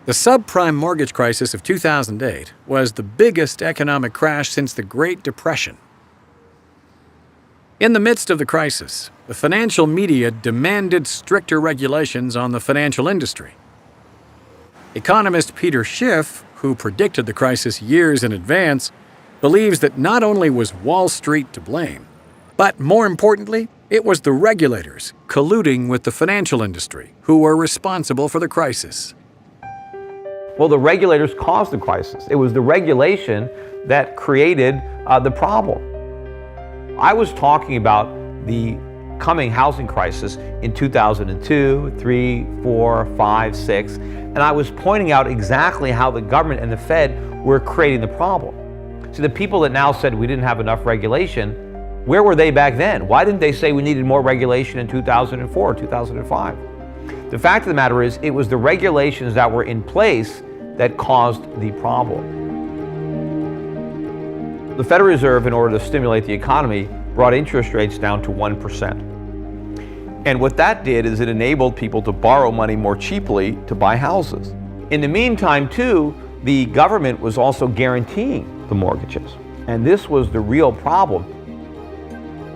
The subprime mortgage crisis of 2008 was the biggest economic crash since the Great Depression. In the midst of the crisis, the financial media demanded stricter regulations on the financial industry. Economist Peter Schiff, who predicted the crisis years in advance, believes that not only was Wall Street to blame, but more importantly, it was the regulators colluding with the financial industry who were responsible for the crisis. Well, the regulators caused the crisis. It was the regulation that created the problem. I was talking about the coming housing crisis in 2002, 3, 4, 5, 6, and I was pointing out exactly how the government and the Fed were creating the problem. See, the people that now said we didn't have enough regulation, where were they back then? Why didn't they say we needed more regulation in 2004, 2005? The fact of the matter is, it was the regulations that were in place that caused the problem. The Federal Reserve, in order to stimulate the economy, brought interest rates down to 1%. And what that did is it enabled people to borrow money more cheaply to buy houses. In the meantime, too, the government was also guaranteeing the mortgages. And this was the real problem.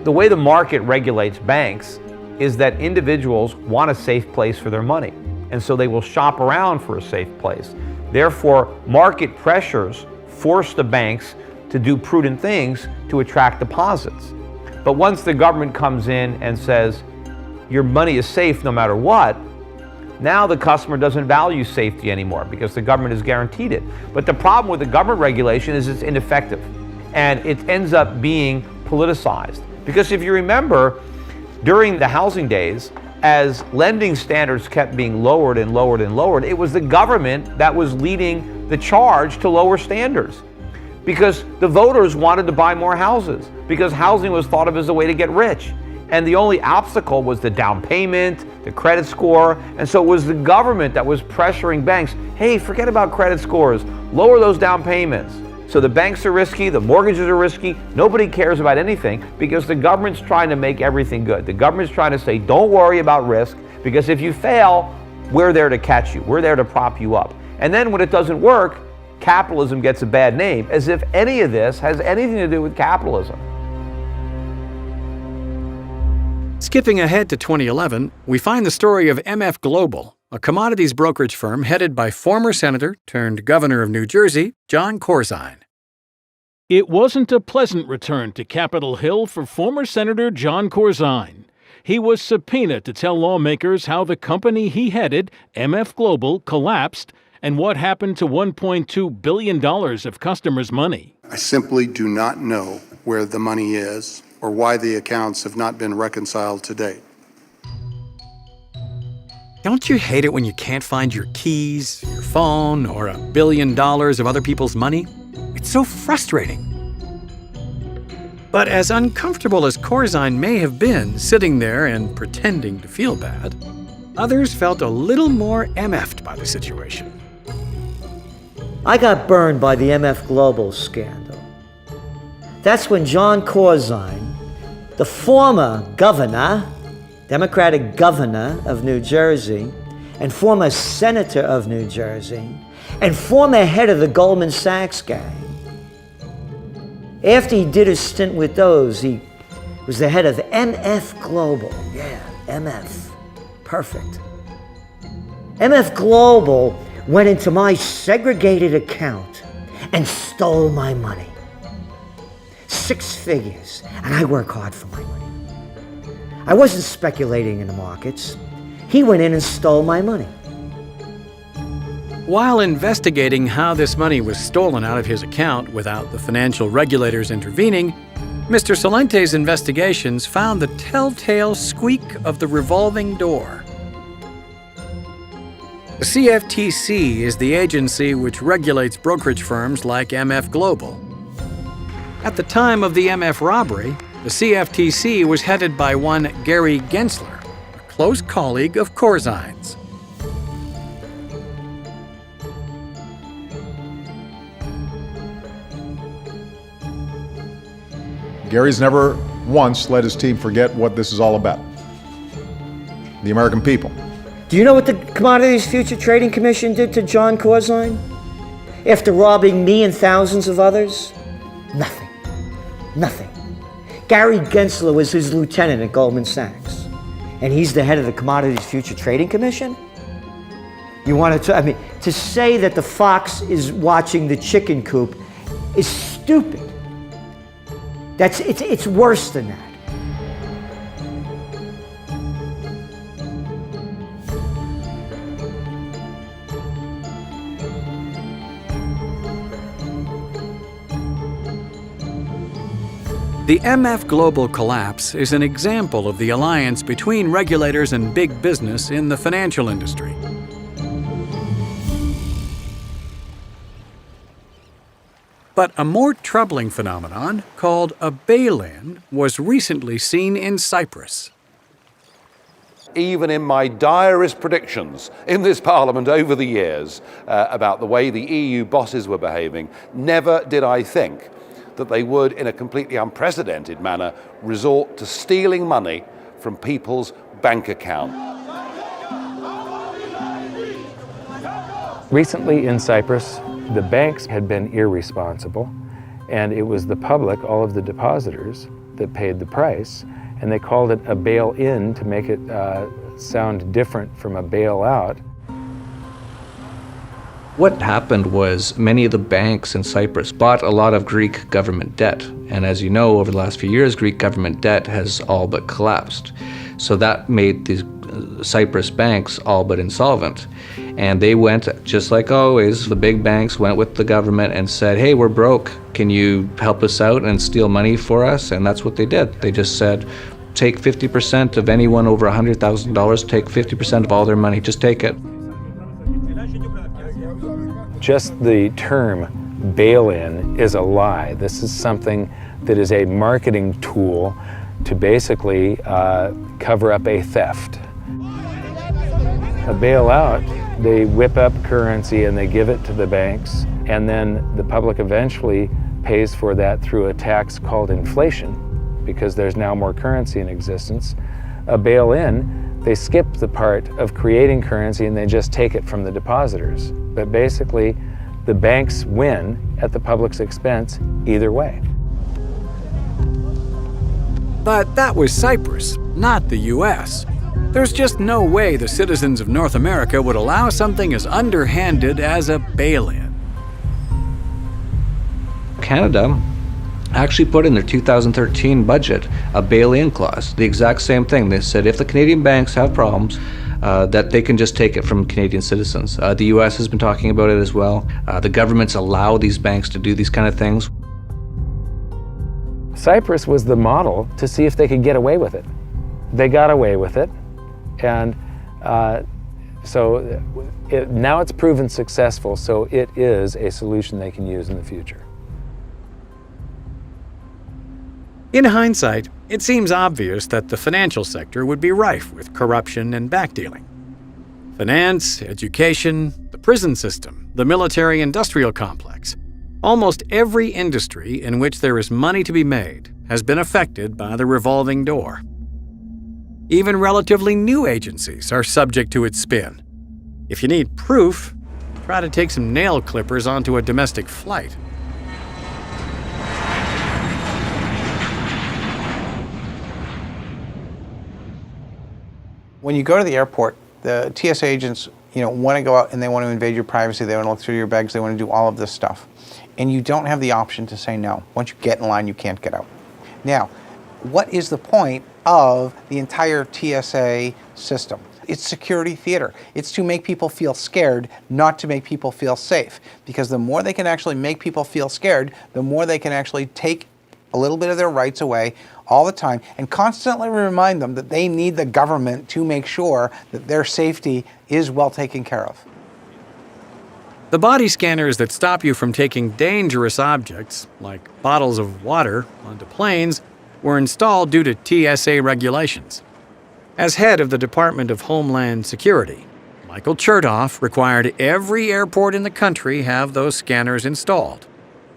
The way the market regulates banks is that individuals want a safe place for their money. And so they will shop around for a safe place. Therefore, market pressures force the banks to do prudent things to attract deposits. But once the government comes in and says, your money is safe no matter what, now the customer doesn't value safety anymore because the government has guaranteed it. But the problem with the government regulation is it's ineffective and it ends up being politicized. Because if you remember, during the housing days, as lending standards kept being lowered and lowered and lowered, it was the government that was leading the charge to lower standards. Because the voters wanted to buy more houses, because housing was thought of as a way to get rich. And the only obstacle was the down payment, the credit score, and so it was the government that was pressuring banks, hey, forget about credit scores, lower those down payments. So the banks are risky, the mortgages are risky, nobody cares about anything because the government's trying to make everything good. The government's trying to say, don't worry about risk, because if you fail, we're there to catch you, we're there to prop you up. And then when it doesn't work, capitalism gets a bad name, as if any of this has anything to do with capitalism. Skipping ahead to 2011, we find the story of MF Global, a commodities brokerage firm headed by former Senator turned Governor of New Jersey, John Corzine. It wasn't a pleasant return to Capitol Hill for former Senator John Corzine. He was subpoenaed to tell lawmakers how the company he headed, MF Global, collapsed and what happened to $1.2 billion of customers' money. I simply do not know where the money is or why the accounts have not been reconciled to date. Don't you hate it when you can't find your keys, your phone, or $1 billion of other people's money? It's so frustrating. But as uncomfortable as Corzine may have been sitting there and pretending to feel bad, others felt a little more MF'd by the situation. I got burned by the MF Global scandal. That's when John Corzine, the former governor, Democratic governor of New Jersey, and former senator of New Jersey, and former head of the Goldman Sachs gang, after he did a stint with those, he was the head of MF Global. Yeah, MF. Perfect. MF Global went into my segregated account and stole my money. 6 figures, and I work hard for my money. I wasn't speculating in the markets. He went in and stole my money. While investigating how this money was stolen out of his account without the financial regulators intervening, Mr. Salente's investigations found the telltale squeak of the revolving door. The CFTC is the agency which regulates brokerage firms like MF Global. At the time of the MF robbery, the CFTC was headed by one Gary Gensler, a close colleague of Corzine's. Gary's never once let his team forget what this is all about. The American people. Do you know what the Commodities Future Trading Commission did to John Corzine? After robbing me and thousands of others? Nothing. Nothing. Gary Gensler was his lieutenant at Goldman Sachs. And he's the head of the Commodities Future Trading Commission? You want to say that the fox is watching the chicken coop is stupid. It's worse than that. The MF Global collapse is an example of the alliance between regulators and big business in the financial industry. But a more troubling phenomenon, called a bail-in, was recently seen in Cyprus. Even in my direst predictions in this Parliament over the years about the way the EU bosses were behaving, never did I think that they would, in a completely unprecedented manner, resort to stealing money from people's bank accounts. Recently in Cyprus, the banks had been irresponsible, and it was the public, all of the depositors, that paid the price, and they called it a bail-in to make it sound different from a bailout. What happened was many of the banks in Cyprus bought a lot of Greek government debt. And as you know, over the last few years, Greek government debt has all but collapsed. So that made these Cyprus banks all but insolvent. And they went, just like always, the big banks went with the government and said, hey, we're broke. Can you help us out and steal money for us? And that's what they did. They just said, take 50% of anyone over $100,000, take 50% of all their money, just take it. Just the term bail-in is a lie. This is something that is a marketing tool to basically cover up a theft. A bailout, they whip up currency and they give it to the banks, and then the public eventually pays for that through a tax called inflation, because there's now more currency in existence. A bail-in, they skip the part of creating currency and they just take it from the depositors. But basically, the banks win at the public's expense either way. But that was Cyprus, not the US. There's just no way the citizens of North America would allow something as underhanded as a bail-in. Canada actually put in their 2013 budget a bail-in clause, the exact same thing. They said if the Canadian banks have problems, that they can just take it from Canadian citizens. The US has been talking about it as well. The governments allow these banks to do these kind of things. Cyprus was the model to see if they could get away with it. They got away with it, and now it's proven successful, so it is a solution they can use in the future. In hindsight, it seems obvious that the financial sector would be rife with corruption and backdealing. Finance, education, the prison system, the military-industrial complex. Almost every industry in which there is money to be made has been affected by the revolving door. Even relatively new agencies are subject to its spin. If you need proof, try to take some nail clippers onto a domestic flight. When you go to the airport, the TSA agents, want to go out and they want to invade your privacy. They want to look through your bags. They want to do all of this stuff. And you don't have the option to say no. Once you get in line, you can't get out. Now, what is the point of the entire TSA system? It's security theater. It's to make people feel scared, not to make people feel safe. Because the more they can actually make people feel scared, the more they can actually take a little bit of their rights away all the time and constantly remind them that they need the government to make sure that their safety is well taken care of. The body scanners that stop you from taking dangerous objects, like bottles of water, onto planes, were installed due to TSA regulations. As head of the Department of Homeland Security, Michael Chertoff required every airport in the country have those scanners installed.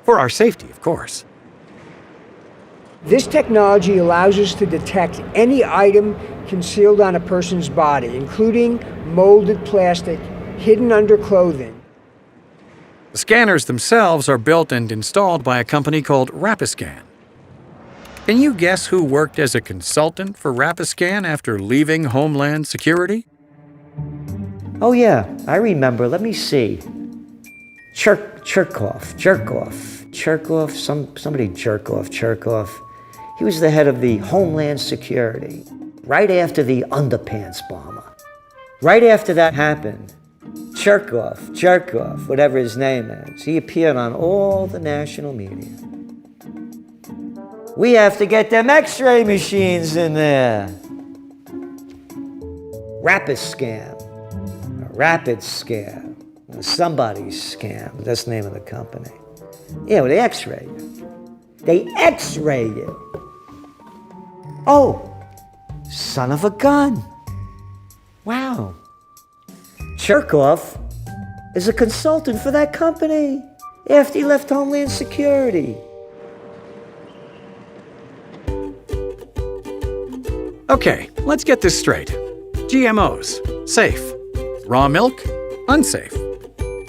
For our safety, of course. This technology allows us to detect any item concealed on a person's body, including molded plastic hidden under clothing. The scanners themselves are built and installed by a company called Rapiscan. Can you guess who worked as a consultant for Rapiscan after leaving Homeland Security? Oh yeah, I remember. Let me see. Cherkoff. He was the head of the Homeland Security right after the underpants bomber. Right after that happened, Cherkoff, whatever his name is, he appeared on all the national media. We have to get them X-ray machines in there. Rapid scam, somebody's scam. That's the name of the company. Yeah, well, they X-ray you. They X-ray you. Oh, son of a gun. Wow. Cherkoff is a consultant for that company after he left Homeland Security. Okay, let's get this straight. GMOs, safe. Raw milk, unsafe.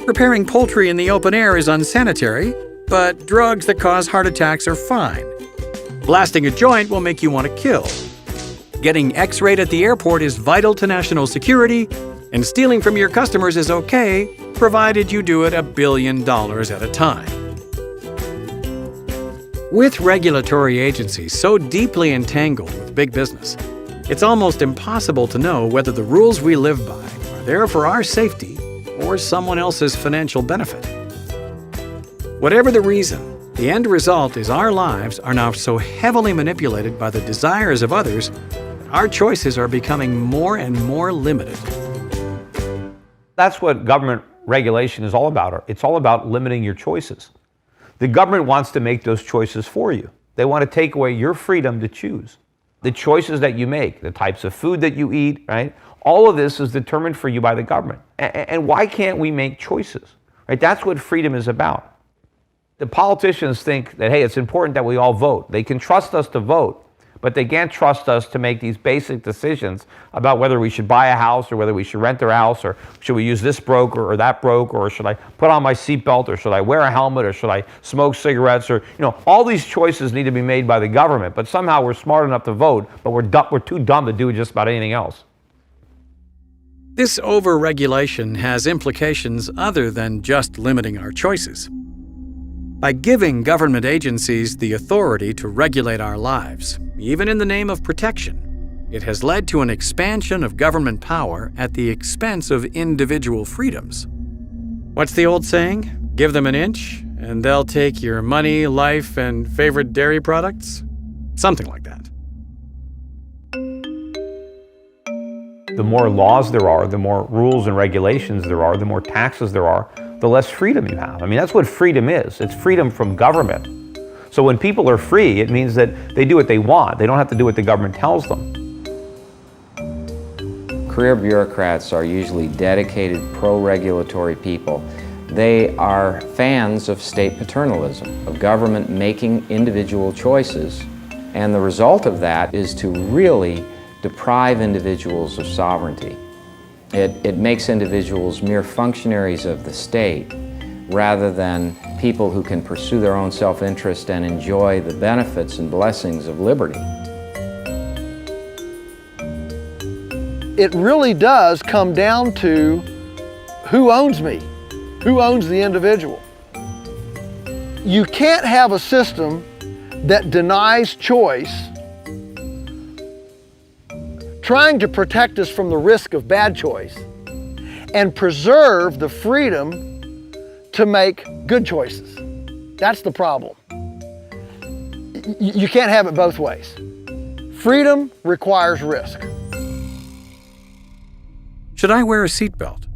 Preparing poultry in the open air is unsanitary, but drugs that cause heart attacks are fine. Blasting a joint will make you want to kill. Getting X-rayed at the airport is vital to national security, and stealing from your customers is okay, provided you do it $1 billion at a time. With regulatory agencies so deeply entangled with big business, it's almost impossible to know whether the rules we live by are there for our safety or someone else's financial benefit. Whatever the reason, the end result is our lives are now so heavily manipulated by the desires of others that our choices are becoming more and more limited. That's what government regulation is all about. It's all about limiting your choices. The government wants to make those choices for you. They want to take away your freedom to choose. The choices that you make, the types of food that you eat, right? All of this is determined for you by the government. And why can't we make choices? Right? That's what freedom is about. The politicians think that, hey, it's important that we all vote. They can trust us to vote, but they can't trust us to make these basic decisions about whether we should buy a house or whether we should rent a house, or should we use this broker or that broker, or should I put on my seatbelt, or should I wear a helmet, or should I smoke cigarettes, or all these choices need to be made by the government. But somehow we're smart enough to vote, but we're too dumb to do just about anything else. This over-regulation has implications other than just limiting our choices. By giving government agencies the authority to regulate our lives, even in the name of protection, it has led to an expansion of government power at the expense of individual freedoms. What's the old saying? Give them an inch, and they'll take your money, life, and favorite dairy products? Something like that. The more laws there are, the more rules and regulations there are, the more taxes there are, the less freedom you have. I mean, that's what freedom is. It's freedom from government. So when people are free, it means that they do what they want. They don't have to do what the government tells them. Career bureaucrats are usually dedicated pro-regulatory people. They are fans of state paternalism, of government making individual choices. And the result of that is to really deprive individuals of sovereignty. It makes individuals mere functionaries of the state rather than people who can pursue their own self-interest and enjoy the benefits and blessings of liberty. It really does come down to who owns me, who owns the individual. You can't have a system that denies choice, trying to protect us from the risk of bad choice, and preserve the freedom to make good choices. That's the problem. You can't have it both ways. Freedom requires risk. Should I wear a seatbelt?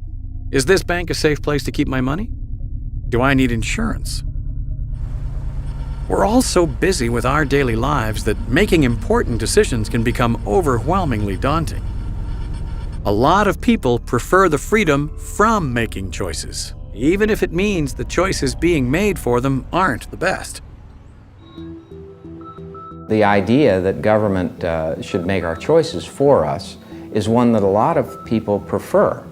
Is this bank a safe place to keep my money? Do I need insurance? We're all so busy with our daily lives that making important decisions can become overwhelmingly daunting. A lot of people prefer the freedom from making choices, even if it means the choices being made for them aren't the best. The idea that government should make our choices for us is one that a lot of people prefer,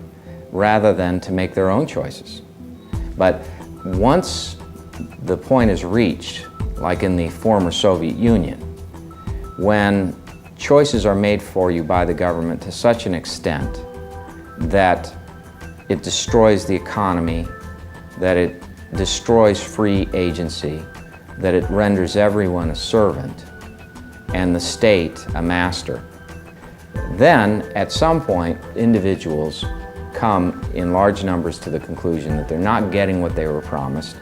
rather than to make their own choices. But once the point is reached, like in the former Soviet Union, when choices are made for you by the government to such an extent that it destroys the economy, that it destroys free agency, that it renders everyone a servant and the state a master, then at some point individuals come in large numbers to the conclusion that they're not getting what they were promised,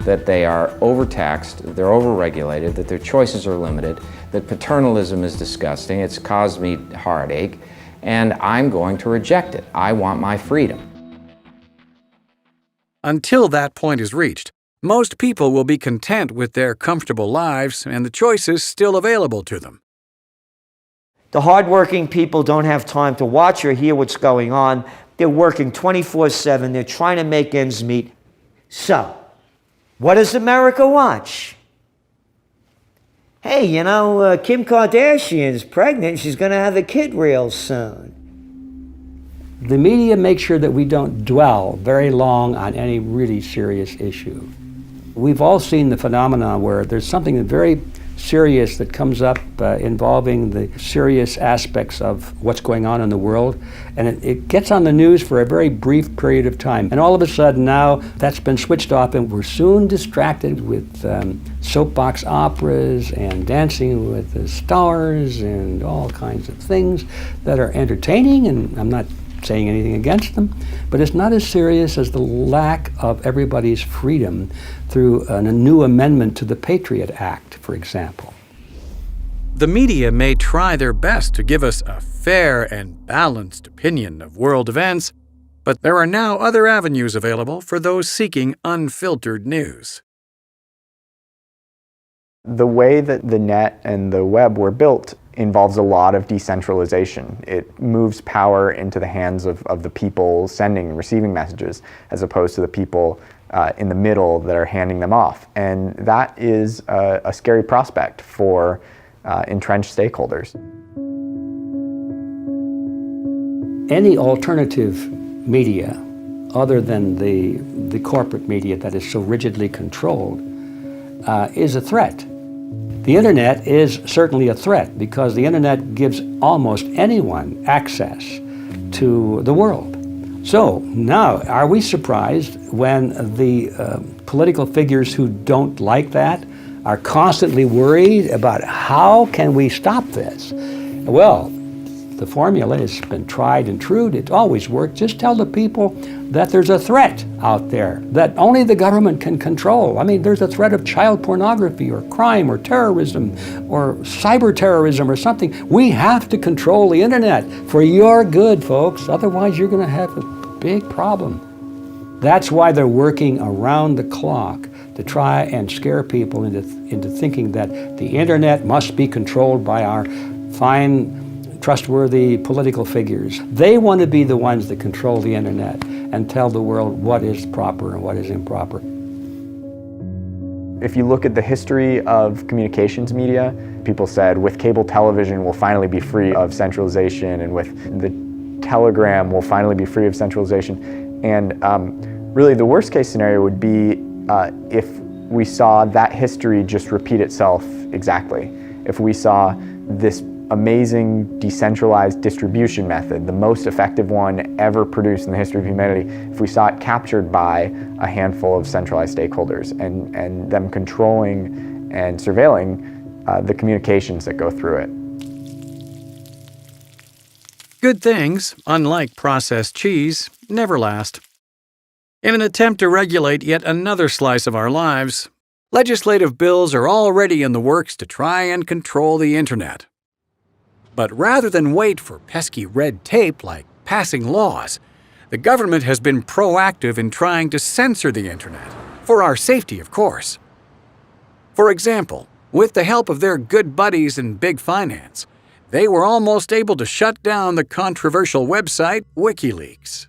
that they are overtaxed, that they're overregulated, that their choices are limited, that paternalism is disgusting, it's caused me heartache, and I'm going to reject it. I want my freedom. Until that point is reached, most people will be content with their comfortable lives and the choices still available to them. The hardworking people don't have time to watch or hear what's going on. They're working 24/7. They're trying to make ends meet. So, what does America watch? Hey, Kim Kardashian's pregnant. She's going to have a kid real soon. The media makes sure that we don't dwell very long on any really serious issue. We've all seen the phenomenon where there's something very serious that comes up involving the serious aspects of what's going on in the world, and it gets on the news for a very brief period of time. And all of a sudden now that's been switched off, and we're soon distracted with soapbox operas and Dancing with the Stars and all kinds of things that are entertaining, and I'm not saying anything against them, but it's not as serious as the lack of everybody's freedom through a new amendment to the Patriot Act, for example. The media may try their best to give us a fair and balanced opinion of world events, but there are now other avenues available for those seeking unfiltered news. The way that the net and the web were built involves a lot of decentralization. It moves power into the hands of the people sending and receiving messages, as opposed to the people in the middle that are handing them off. And that is a scary prospect for entrenched stakeholders. Any alternative media, other than the corporate media that is so rigidly controlled, is a threat. The internet is certainly a threat because the internet gives almost anyone access to the world. So now, are we surprised when the political figures who don't like that are constantly worried about how can we stop this? Well, the formula has been tried and true. It's always worked. Just tell the people that there's a threat out there that only the government can control. I mean, there's a threat of child pornography or crime or terrorism or cyber terrorism or something. We have to control the internet for your good, folks. Otherwise, you're going to have a big problem. That's why they're working around the clock to try and scare people into thinking that the internet must be controlled by our fine, trustworthy political figures. They want to be the ones that control the internet and tell the world what is proper and what is improper. If you look at the history of communications media, people said with cable television we'll finally be free of centralization, and with the telegram we'll finally be free of centralization. And really the worst case scenario would be if we saw that history just repeat itself exactly. If we saw this amazing decentralized distribution method, the most effective one ever produced in the history of humanity, if we saw it captured by a handful of centralized stakeholders and them controlling and surveilling the communications that go through it. Good things, unlike processed cheese, never last. In an attempt to regulate yet another slice of our lives, legislative bills are already in the works to try and control the internet. But rather than wait for pesky red tape like passing laws, the government has been proactive in trying to censor the internet, for our safety, of course. For example, with the help of their good buddies in big finance, they were almost able to shut down the controversial website WikiLeaks.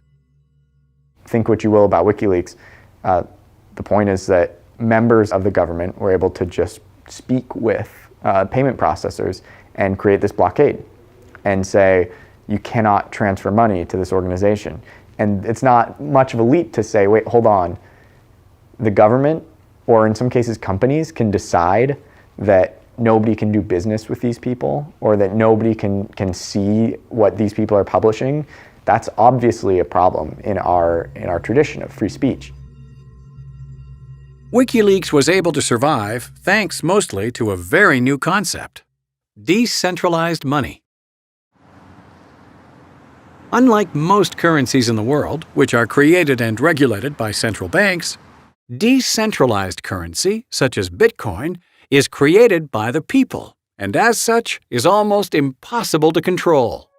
Think what you will about WikiLeaks. The point is that members of the government were able to just speak with payment processors and create this blockade and say, you cannot transfer money to this organization. And it's not much of a leap to say, wait, hold on. The government, or in some cases companies, can decide that nobody can do business with these people, or that nobody can see what these people are publishing. That's obviously a problem in our tradition of free speech. WikiLeaks was able to survive thanks mostly to a very new concept: decentralized money. Unlike most currencies in the world, which are created and regulated by central banks, decentralized currency, such as Bitcoin, is created by the people, and as such is almost impossible to control.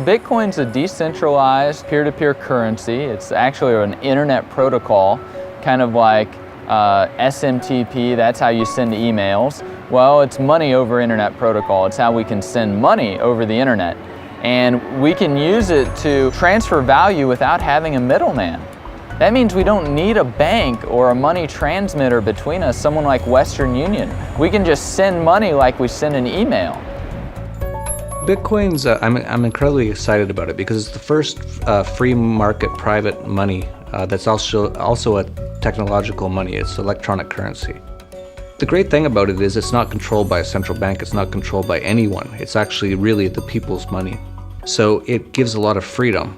Bitcoin's a decentralized peer-to-peer currency. It's actually an internet protocol, kind of like SMTP, that's how you send emails. Well, it's money over internet protocol. It's how we can send money over the internet. And we can use it to transfer value without having a middleman. That means we don't need a bank or a money transmitter between us, someone like Western Union. We can just send money like we send an email. Bitcoin's, I'm incredibly excited about it because it's the first free market private money that's also a technological money. It's electronic currency. The great thing about it is it's not controlled by a central bank. It's not controlled by anyone. It's actually really the people's money. So it gives a lot of freedom.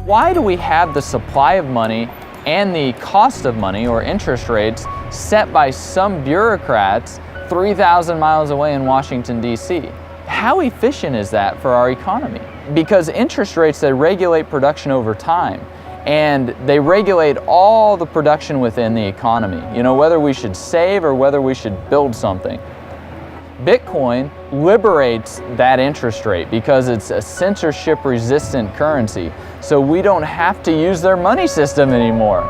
Why do we have the supply of money and the cost of money, or interest rates, set by some bureaucrats 3,000 miles away in Washington, D.C.? How efficient is that for our economy? Because interest rates, they regulate production over time, and they regulate all the production within the economy. You know, whether we should save or whether we should build something. Bitcoin liberates that interest rate because it's a censorship-resistant currency, so we don't have to use their money system anymore.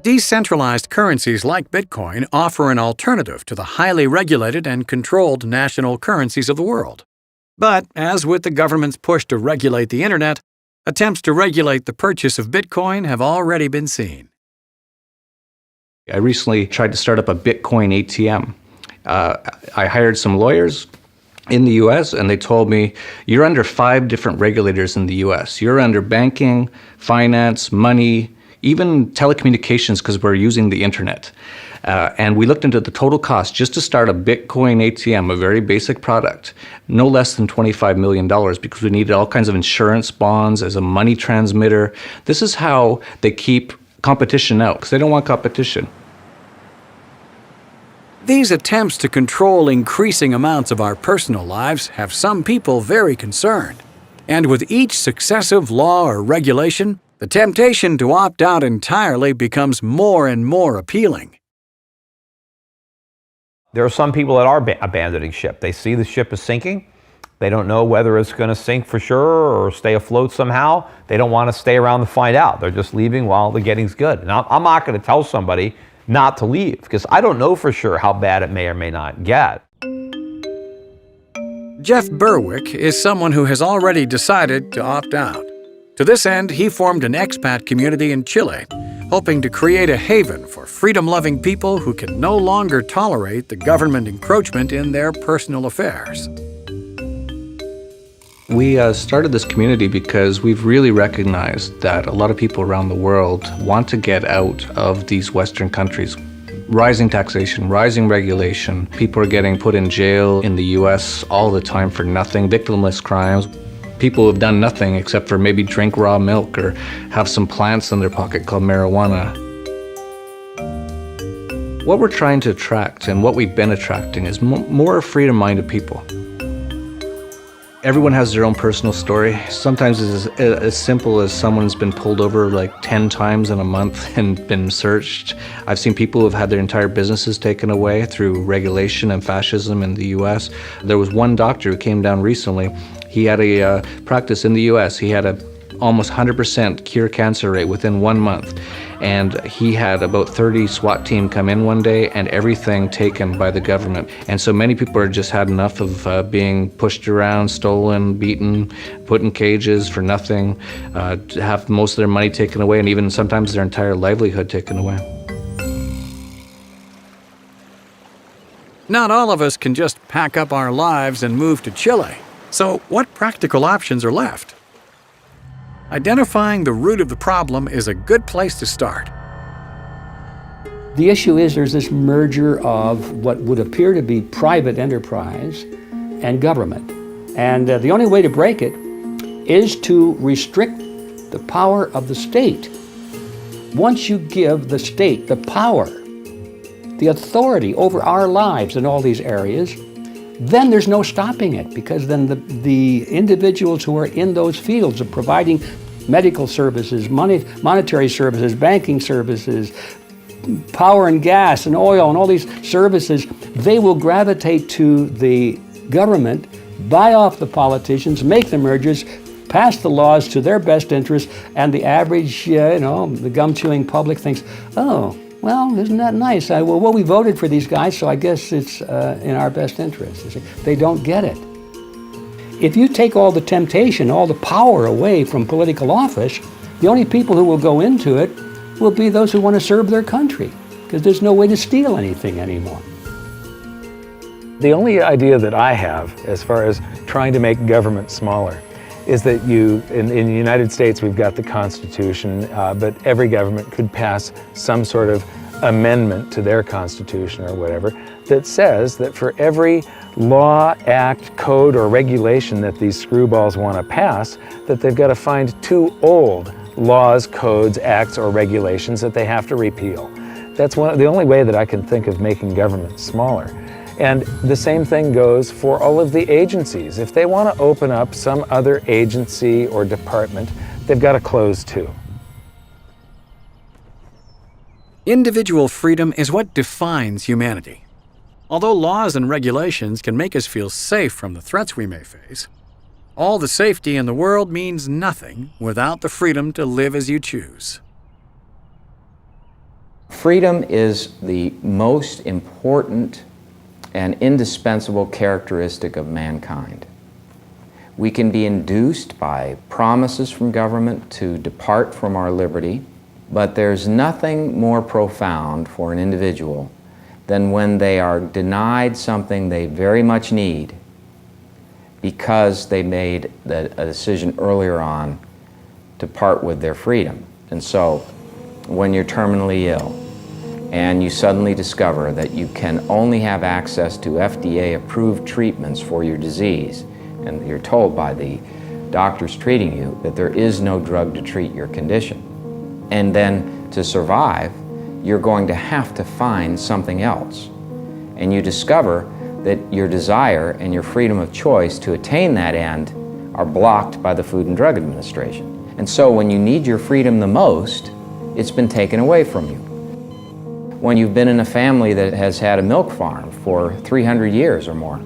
Decentralized currencies like Bitcoin offer an alternative to the highly regulated and controlled national currencies of the world. But, as with the government's push to regulate the internet, attempts to regulate the purchase of Bitcoin have already been seen. I recently tried to start up a Bitcoin ATM. I hired some lawyers in the US and they told me, you're under 5 different regulators in the US. You're under banking, finance, money, even telecommunications because we're using the internet. And we looked into the total cost just to start a Bitcoin ATM, a very basic product, no less than $25 million because we needed all kinds of insurance bonds as a money transmitter. This is how they keep competition out because they don't want competition. These attempts to control increasing amounts of our personal lives have some people very concerned. And with each successive law or regulation, the temptation to opt out entirely becomes more and more appealing. There are some people that are abandoning ship. They see the ship is sinking. They don't know whether it's going to sink for sure or stay afloat somehow. They don't want to stay around to find out. They're just leaving while the getting's good. And I'm not going to tell somebody not to leave because I don't know for sure how bad it may or may not get. Jeff Berwick is someone who has already decided to opt out. To this end, he formed an expat community in Chile, hoping to create a haven for freedom-loving people who can no longer tolerate the government encroachment in their personal affairs. We started this community because we've really recognized that a lot of people around the world want to get out of these Western countries. Rising taxation, rising regulation, people are getting put in jail in the US all the time for nothing, victimless crimes. People who have done nothing except for maybe drink raw milk or have some plants in their pocket called marijuana. What we're trying to attract and what we've been attracting is more freedom-minded people. Everyone has their own personal story. Sometimes it's as simple as someone's been pulled over like 10 times in a month and been searched. I've seen people who have had their entire businesses taken away through regulation and fascism in the US. There was one doctor who came down recently. He had a practice in the US. He had a almost 100% cure cancer rate within 1 month. And he had about 30 SWAT team come in one day and everything taken by the government. And so many people are just had enough of being pushed around, stolen, beaten, put in cages for nothing, to have most of their money taken away and even sometimes their entire livelihood taken away. Not all of us can just pack up our lives and move to Chile. So what practical options are left? Identifying the root of the problem is a good place to start. The issue is there's this merger of what would appear to be private enterprise and government. And the only way to break it is to restrict the power of the state. Once you give the state the power, the authority over our lives in all these areas, then there's no stopping it, because then the individuals who are in those fields of providing medical services, monetary services, banking services, power and gas and oil and all these services, they will gravitate to the government, buy off the politicians, make the mergers, pass the laws to their best interest, and the average, the gum-chewing public thinks, oh, well, isn't that nice? Well, we voted for these guys, so I guess it's in our best interest. They don't get it. If you take all the temptation, all the power away from political office, the only people who will go into it will be those who want to serve their country, because there's no way to steal anything anymore. The only idea that I have as far as trying to make government smaller is that in the United States we've got the Constitution, but every government could pass some sort of amendment to their Constitution or whatever that says that for every law, act, code, or regulation that these screwballs want to pass, that they've got to find 2 old laws, codes, acts, or regulations that they have to repeal. That's the only way that I can think of making government smaller. And the same thing goes for all of the agencies. If they want to open up some other agency or department, they've got to close too. Individual freedom is what defines humanity. Although laws and regulations can make us feel safe from the threats we may face, all the safety in the world means nothing without the freedom to live as you choose. Freedom is the most important and indispensable characteristic of mankind. We can be induced by promises from government to depart from our liberty, but there's nothing more profound for an individual than when they are denied something they very much need because they made a decision earlier on to part with their freedom. And so, when you're terminally ill, and you suddenly discover that you can only have access to FDA-approved treatments for your disease, and you're told by the doctors treating you that there is no drug to treat your condition. And then to survive, you're going to have to find something else. And you discover that your desire and your freedom of choice to attain that end are blocked by the Food and Drug Administration. And so when you need your freedom the most, it's been taken away from you. When you've been in a family that has had a milk farm for 300 years or more,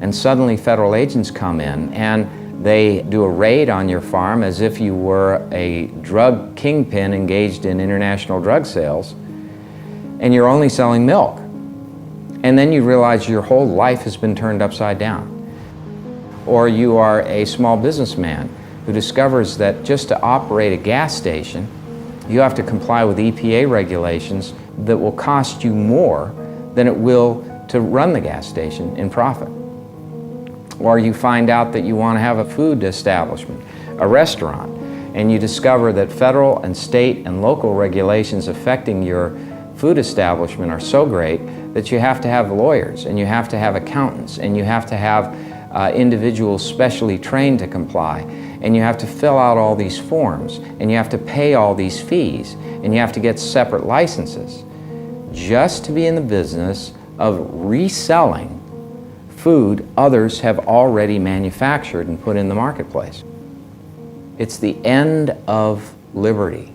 and suddenly federal agents come in and they do a raid on your farm as if you were a drug kingpin engaged in international drug sales, and you're only selling milk. And then you realize your whole life has been turned upside down. Or you are a small businessman who discovers that just to operate a gas station, you have to comply with EPA regulations that will cost you more than it will to run the gas station in profit. Or you find out that you want to have a food establishment, a restaurant, and you discover that federal and state and local regulations affecting your food establishment are so great that you have to have lawyers, and you have to have accountants, and you have to have individuals specially trained to comply, and you have to fill out all these forms, and you have to pay all these fees, and you have to get separate licenses just to be in the business of reselling food others have already manufactured and put in the marketplace. It's the end of liberty.